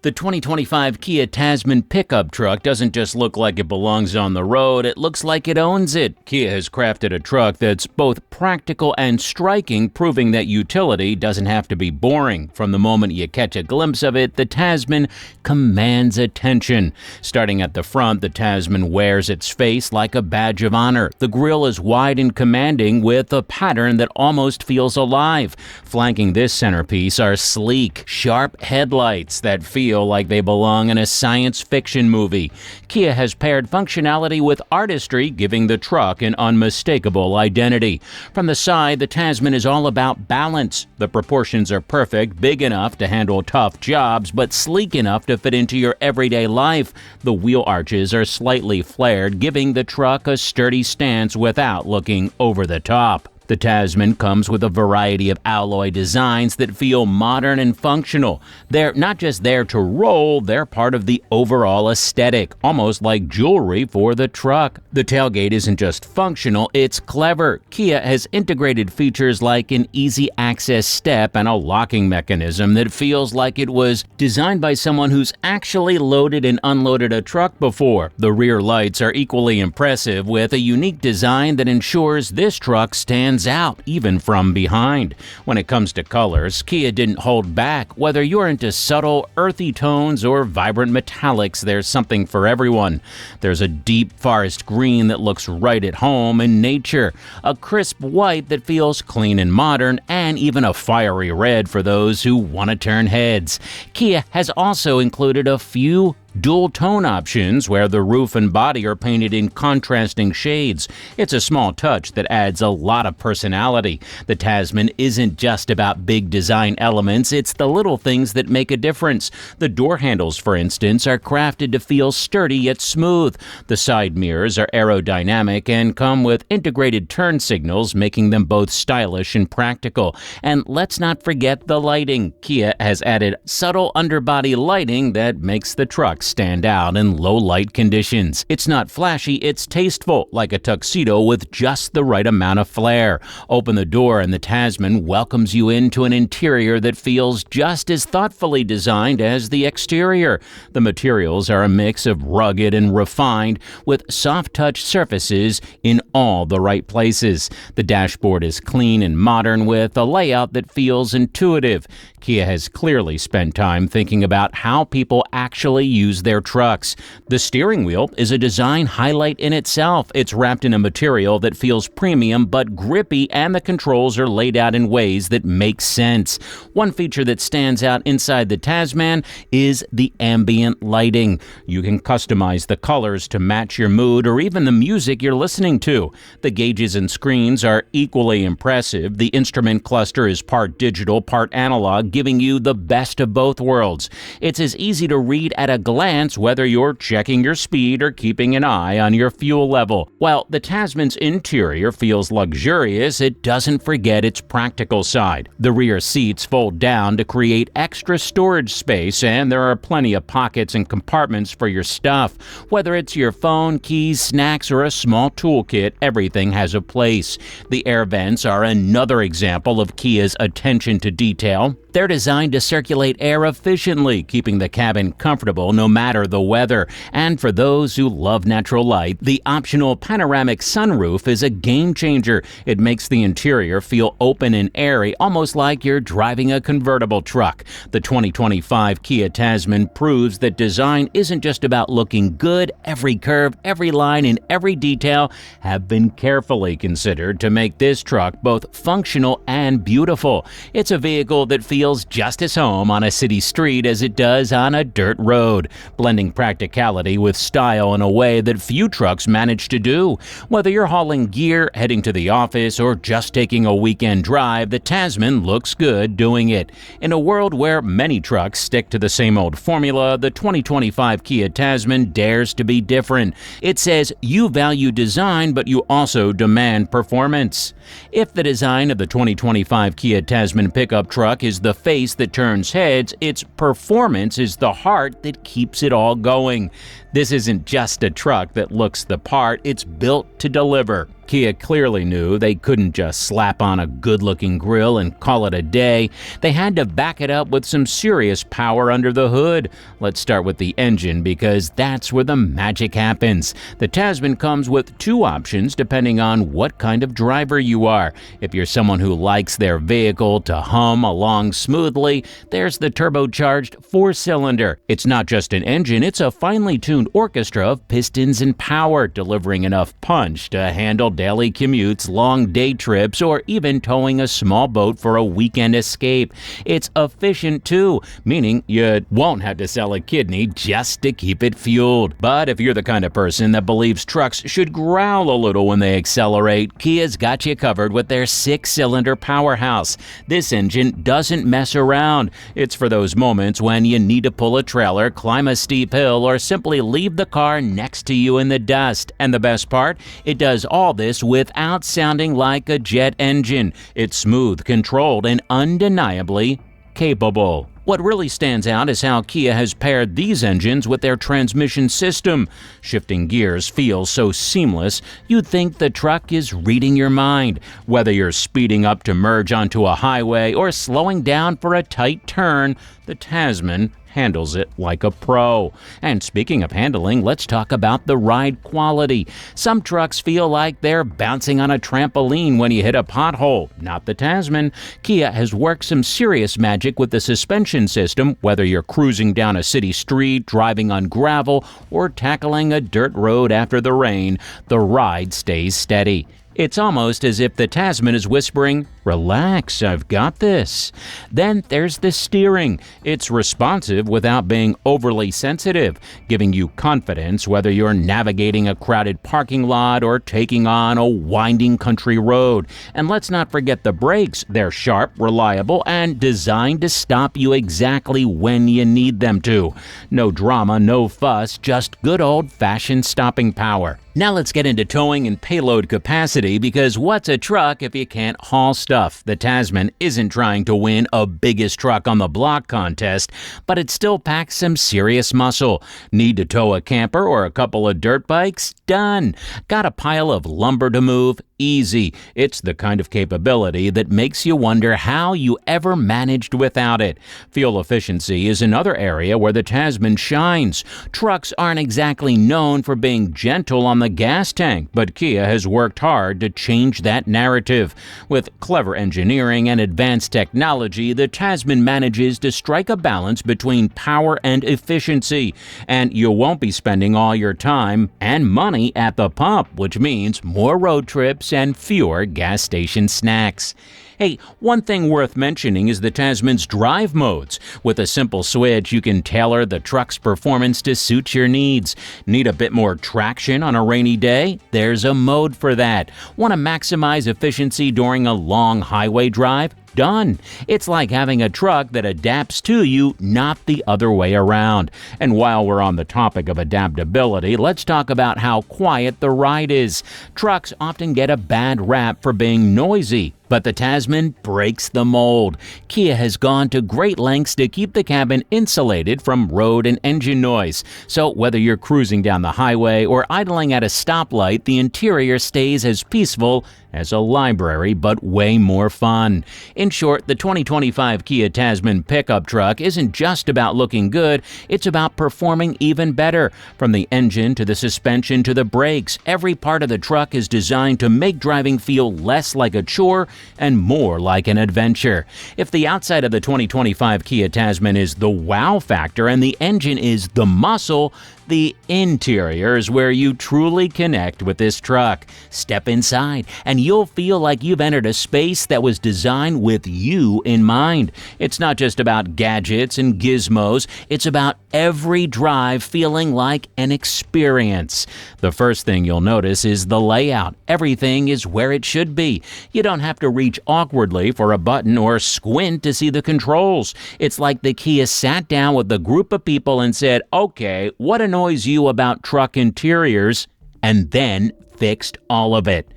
The 2025 Kia Tasman Pickup truck doesn't just look like it belongs on the road, it looks like it owns it. Kia has crafted a truck that's both practical and striking, proving that utility doesn't have to be boring. From the moment you catch a glimpse of it, the Tasman commands attention. Starting at the front, the Tasman wears its face like a badge of honor. The grille is wide and commanding with a pattern that almost feels alive. Flanking this centerpiece are sleek, sharp headlights that feel like they belong in a science fiction movie. Kia has paired functionality with artistry, giving the truck an unmistakable identity. From the side, the Tasman is all about balance. The proportions are perfect, big enough to handle tough jobs, but sleek enough to fit into your everyday life. The wheel arches are slightly flared, giving the truck a sturdy stance without looking over the top. The Tasman comes with a variety of alloy designs that feel modern and functional. They're not just there to roll, they're part of the overall aesthetic, almost like jewelry for the truck. The tailgate isn't just functional, it's clever. Kia has integrated features like an easy access step and a locking mechanism that feels like it was designed by someone who's actually loaded and unloaded a truck before. The rear lights are equally impressive, with a unique design that ensures this truck stands out even from behind. When it comes to colors, Kia didn't hold back. Whether you're into subtle, earthy tones or vibrant metallics, there's something for everyone. There's a deep forest green that looks right at home in nature, a crisp white that feels clean and modern, and even a fiery red for those who want to turn heads. Kia has also included a few dual tone options where the roof and body are painted in contrasting shades. It's a small touch that adds a lot of personality. The Tasman isn't just about big design elements, it's the little things that make a difference. The door handles, for instance, are crafted to feel sturdy yet smooth. The side mirrors are aerodynamic and come with integrated turn signals, making them both stylish and practical. And let's not forget the lighting. Kia has added subtle underbody lighting that makes the truck stand out in low light conditions. It's not flashy, it's tasteful, like a tuxedo with just the right amount of flair. Open the door and the Tasman welcomes you into an interior that feels just as thoughtfully designed as the exterior. The materials are a mix of rugged and refined, with soft touch surfaces in all the right places. The dashboard is clean and modern with a layout that feels intuitive. Kia has clearly spent time thinking about how people actually use their trucks. The steering wheel is a design highlight in itself. It's wrapped in a material that feels premium but grippy, and the controls are laid out in ways that make sense. One feature that stands out inside the Tasman is the ambient lighting. You can customize the colors to match your mood or even the music you're listening to. The gauges and screens are equally impressive. The instrument cluster is part digital, part analog, giving you the best of both worlds. It's as easy to read at a glance whether you're checking your speed or keeping an eye on your fuel level. While the Tasman's interior feels luxurious, it doesn't forget its practical side. The rear seats fold down to create extra storage space, and there are plenty of pockets and compartments for your stuff. Whether it's your phone, keys, snacks, or a small toolkit, everything has a place. The air vents are another example of Kia's attention to detail. They're designed to circulate air efficiently, keeping the cabin comfortable no matter the weather. And for those who love natural light, the optional panoramic sunroof is a game changer. It makes the interior feel open and airy, almost like you're driving a convertible truck. The 2025 Kia Tasman proves that design isn't just about looking good. Every curve, every line, and every detail have been carefully considered to make this truck both functional and beautiful. It's a vehicle that feels just as home on a city street as it does on a dirt road, blending practicality with style in a way that few trucks manage to do. Whether you're hauling gear, heading to the office, or just taking a weekend drive, the Tasman looks good doing it. In a world where many trucks stick to the same old formula, the 2025 Kia Tasman dares to be different. It says you value design, but you also demand performance. If the design of the 2025 Kia Tasman pickup truck is the face that turns heads, its performance is the heart that keeps it all going. This isn't just a truck that looks the part, it's built to deliver. Kia clearly knew they couldn't just slap on a good-looking grille and call it a day. They had to back it up with some serious power under the hood. Let's start with the engine because that's where the magic happens. The Tasman comes with two options depending on what kind of driver you are. If you're someone who likes their vehicle to hum along smoothly, there's the turbocharged four-cylinder. It's not just an engine, it's a finely tuned orchestra of pistons and power, delivering enough punch to handle daily commutes, long day trips, or even towing a small boat for a weekend escape. It's efficient too, meaning you won't have to sell a kidney just to keep it fueled. But if you're the kind of person that believes trucks should growl a little when they accelerate, Kia's got you covered with their six-cylinder powerhouse. This engine doesn't mess around. It's for those moments when you need to pull a trailer, climb a steep hill, or simply leave the car next to you in the dust. And the best part? It does all this without sounding like a jet engine. It's smooth, controlled, and undeniably capable. What really stands out is how Kia has paired these engines with their transmission system. Shifting gears feels so seamless, you'd think the truck is reading your mind. Whether you're speeding up to merge onto a highway or slowing down for a tight turn, the Tasman handles it like a pro. And speaking of handling, let's talk about the ride quality. Some trucks feel like they're bouncing on a trampoline when you hit a pothole. Not the Tasman. Kia has worked some serious magic with the suspension system, whether you're cruising down a city street, driving on gravel, or tackling a dirt road after the rain. The ride stays steady. It's almost as if the Tasman is whispering, "Relax, I've got this." Then there's the steering. It's responsive without being overly sensitive, giving you confidence whether you're navigating a crowded parking lot or taking on a winding country road. And let's not forget the brakes. They're sharp, reliable, and designed to stop you exactly when you need them to. No drama, no fuss, just good old-fashioned stopping power. Now let's get into towing and payload capacity, because what's a truck if you can't haul stuff? The Tasman isn't trying to win a biggest truck on the block contest, but it still packs some serious muscle. Need to tow a camper or a couple of dirt bikes? Done. Got a pile of lumber to move? Easy. It's the kind of capability that makes you wonder how you ever managed without it. Fuel efficiency is another area where the Tasman shines. Trucks aren't exactly known for being gentle on the gas tank, but Kia has worked hard to change that narrative. With clever engineering and advanced technology, the Tasman manages to strike a balance between power and efficiency. And you won't be spending all your time and money at the pump, which means more road trips and fewer gas station snacks. Hey, one thing worth mentioning is the Tasman's drive modes. With a simple switch, you can tailor the truck's performance to suit your needs. Need a bit more traction on a rainy day? There's a mode for that. Want to maximize efficiency during a long highway drive? Done. It's like having a truck that adapts to you, not the other way around. And while we're on the topic of adaptability, let's talk about how quiet the ride is. Trucks often get a bad rap for being noisy, but the Tasman breaks the mold. Kia has gone to great lengths to keep the cabin insulated from road and engine noise. So whether you're cruising down the highway or idling at a stoplight, the interior stays as peaceful as a library, but way more fun. In short, the 2025 Kia Tasman pickup truck isn't just about looking good, it's about performing even better. From the engine to the suspension to the brakes, every part of the truck is designed to make driving feel less like a chore and more like an adventure. If the outside of the 2025 Kia Tasman is the wow factor and the engine is the muscle, the interior is where you truly connect with this truck. Step inside and you'll feel like you've entered a space that was designed with you in mind. It's not just about gadgets and gizmos, it's about every drive feeling like an experience. The first thing you'll notice is the layout. Everything is where it should be. You don't have to reach awkwardly for a button or squint to see the controls. It's like the Kia sat down with a group of people and said, "Okay, what annoys you about truck interiors?" and then fixed all of it.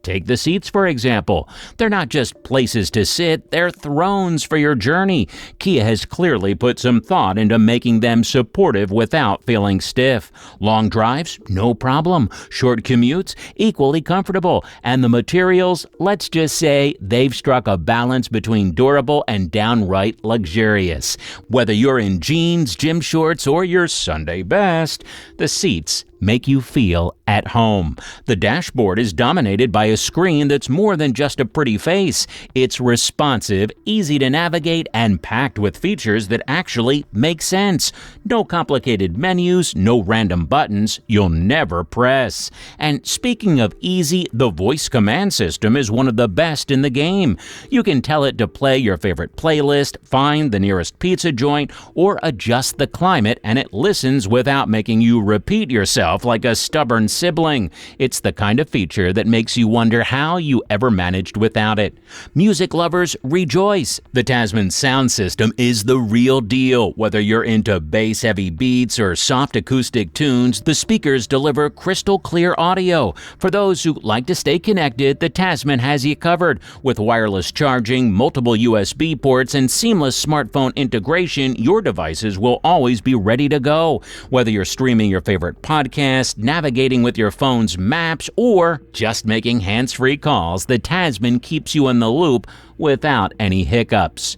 Take the seats, for example. They're not just places to sit, they're thrones for your journey. Kia has clearly put some thought into making them supportive without feeling stiff. Long drives? No problem. Short commutes? Equally comfortable. And the materials? Let's just say they've struck a balance between durable and downright luxurious. Whether you're in jeans, gym shorts, or your Sunday best, the seats make you feel at home. The dashboard is dominated by a screen that's more than just a pretty face. It's responsive, easy to navigate, and packed with features that actually make sense. No complicated menus, no random buttons you'll never press. And speaking of easy, the voice command system is one of the best in the game. You can tell it to play your favorite playlist, find the nearest pizza joint, or adjust the climate, and it listens without making you repeat yourself like a stubborn sibling. It's the kind of feature that makes you wonder how you ever managed without it. Music lovers, rejoice! The Tasman sound system is the real deal. Whether you're into bass-heavy beats or soft acoustic tunes, the speakers deliver crystal clear audio. For those who like to stay connected, the Tasman has you covered. With wireless charging, multiple USB ports, and seamless smartphone integration, your devices will always be ready to go. Whether you're streaming your favorite podcast, navigating with your phone's maps, or just making hands-free calls, the Tasman keeps you in the loop without any hiccups.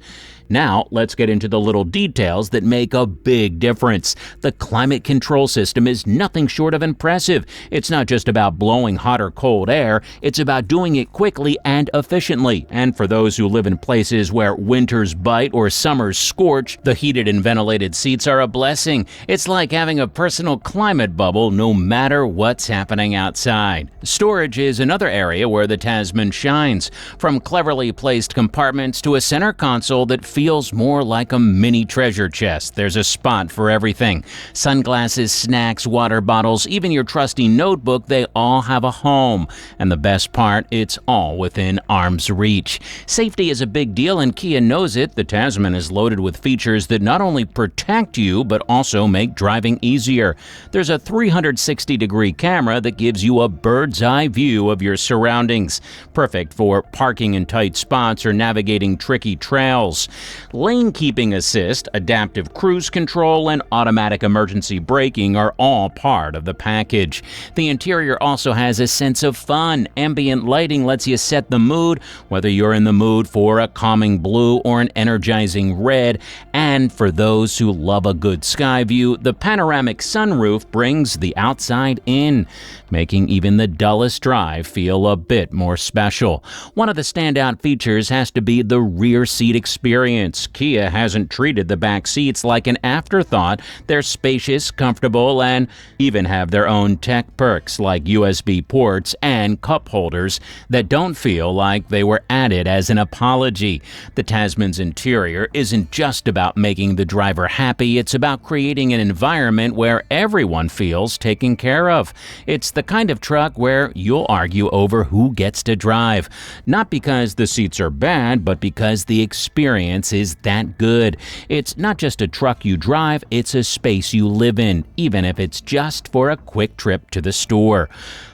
Now, let's get into the little details that make a big difference. The climate control system is nothing short of impressive. It's not just about blowing hot or cold air, it's about doing it quickly and efficiently. And for those who live in places where winters bite or summers scorch, the heated and ventilated seats are a blessing. It's like having a personal climate bubble no matter what's happening outside. Storage is another area where the Tasman shines. From cleverly placed compartments to a center console that feels more like a mini treasure chest. There's a spot for everything. Sunglasses, snacks, water bottles, even your trusty notebook, they all have a home. And the best part, it's all within arm's reach. Safety is a big deal and Kia knows it. The Tasman is loaded with features that not only protect you, but also make driving easier. There's a 360-degree camera that gives you a bird's eye view of your surroundings. Perfect for parking in tight spots or navigating tricky trails. Lane keeping assist, adaptive cruise control, and automatic emergency braking are all part of the package. The interior also has a sense of fun. Ambient lighting lets you set the mood, whether you're in the mood for a calming blue or an energizing red. And for those who love a good sky view, the panoramic sunroof brings the outside in, making even the dullest drive feel a bit more special. One of the standout features has to be the rear seat experience. Kia hasn't treated the back seats like an afterthought. They're spacious, comfortable, and even have their own tech perks like USB ports and cup holders that don't feel like they were added as an apology. The Tasman's interior isn't just about making the driver happy, it's about creating an environment where everyone feels taken care of. It's the kind of truck where you'll argue over who gets to drive. Not because the seats are bad, but because the experience is that good. It's not just a truck you drive, it's a space you live in, even if it's just for a quick trip to the store.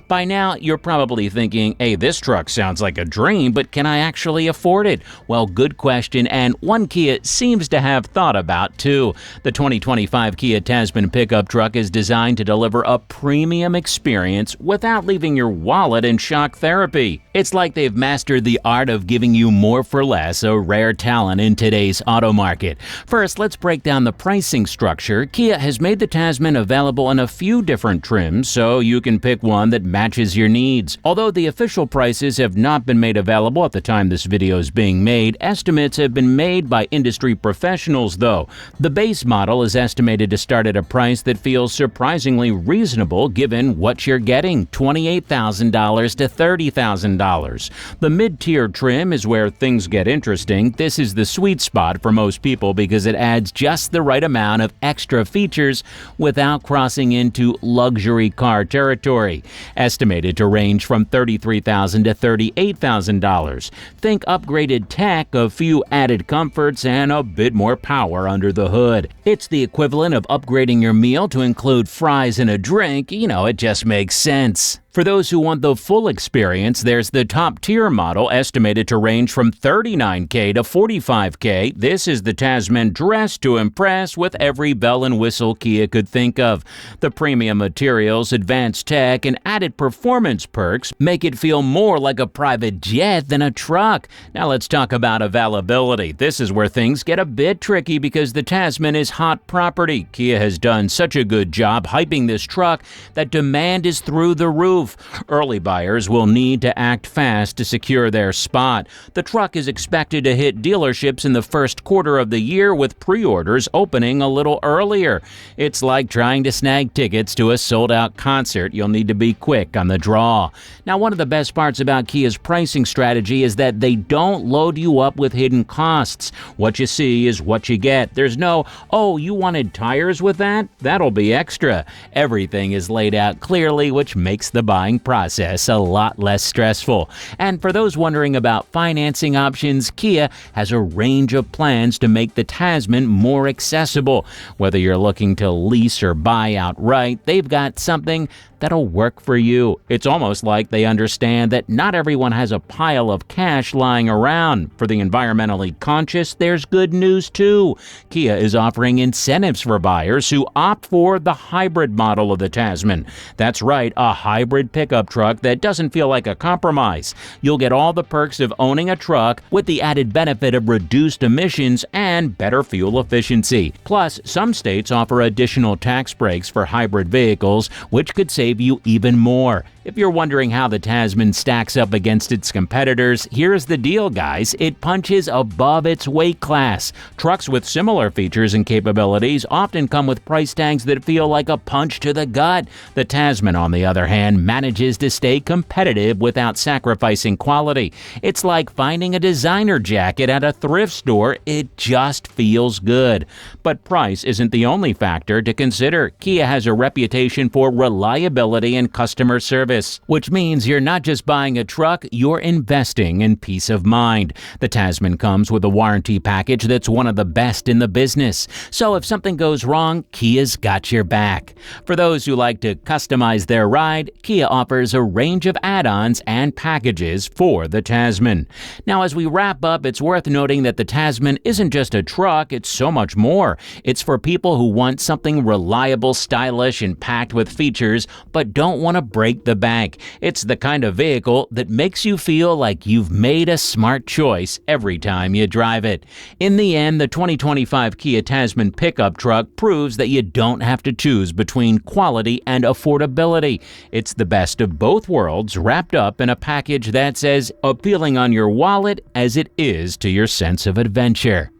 By now, you're probably thinking, hey, this truck sounds like a dream, but can I actually afford it? Well, good question, and one Kia seems to have thought about too. The 2025 Kia Tasman pickup truck is designed to deliver a premium experience without leaving your wallet in shock therapy. It's like they've mastered the art of giving you more for less, a rare talent in today's auto market. First, let's break down the pricing structure. Kia has made the Tasman available in a few different trims, so you can pick one that matches your needs. Although the official prices have not been made available at the time this video is being made, estimates have been made by industry professionals though. The base model is estimated to start at a price that feels surprisingly reasonable given what you're getting, $28,000 to $30,000. The mid-tier trim is where things get interesting. This is the sweet spot for most people because it adds just the right amount of extra features without crossing into luxury car territory. Estimated to range from $33,000 to $38,000. Think upgraded tech, a few added comforts, and a bit more power under the hood. It's the equivalent of upgrading your meal to include fries and a drink. You know, it just makes sense. For those who want the full experience, there's the top-tier model estimated to range from $39K to $45K. This is the Tasman dressed to impress with every bell and whistle Kia could think of. The premium materials, advanced tech, and added performance perks make it feel more like a private jet than a truck. Now let's talk about availability. This is where things get a bit tricky because the Tasman is hot property. Kia has done such a good job hyping this truck that demand is through the roof. Early buyers will need to act fast to secure their spot. The truck is expected to hit dealerships in the first quarter of the year, with pre-orders opening a little earlier. It's like trying to snag tickets to a sold-out concert. You'll need to be quick on the draw. Now, one of the best parts about Kia's pricing strategy is that they don't load you up with hidden costs. What you see is what you get. There's no, "Oh, you wanted tires with that? That'll be extra." Everything is laid out clearly, which makes the buying process a lot less stressful. And for those wondering about financing options, Kia has a range of plans to make the Tasman more accessible. Whether you're looking to lease or buy outright, they've got something that'll work for you. It's almost like they understand that not everyone has a pile of cash lying around. For the environmentally conscious, there's good news too. Kia is offering incentives for buyers who opt for the hybrid model of the Tasman. That's right, a hybrid pickup truck that doesn't feel like a compromise. You'll get all the perks of owning a truck with the added benefit of reduced emissions and better fuel efficiency. Plus, some states offer additional tax breaks for hybrid vehicles, which could save you even more. If you're wondering how the Tasman stacks up against its competitors, here's the deal, guys. It punches above its weight class. Trucks with similar features and capabilities often come with price tags that feel like a punch to the gut. The Tasman, on the other hand, manages to stay competitive without sacrificing quality. It's like finding a designer jacket at a thrift store. It just feels good. But price isn't the only factor to consider. Kia has a reputation for reliability and customer service, which means you're not just buying a truck, you're investing in peace of mind. The Tasman comes with a warranty package that's one of the best in the business. So if something goes wrong, Kia's got your back. For those who like to customize their ride, Kia offers a range of add-ons and packages for the Tasman. Now, as we wrap up, it's worth noting that the Tasman isn't just a truck, it's so much more. It's for people who want something reliable, stylish, and packed with features, but don't want to break the bank. It's the kind of vehicle that makes you feel like you've made a smart choice every time you drive it. In the end, the 2025 Kia Tasman pickup truck proves that you don't have to choose between quality and affordability. It's the best of both worlds wrapped up in a package that's as appealing on your wallet as it is to your sense of adventure.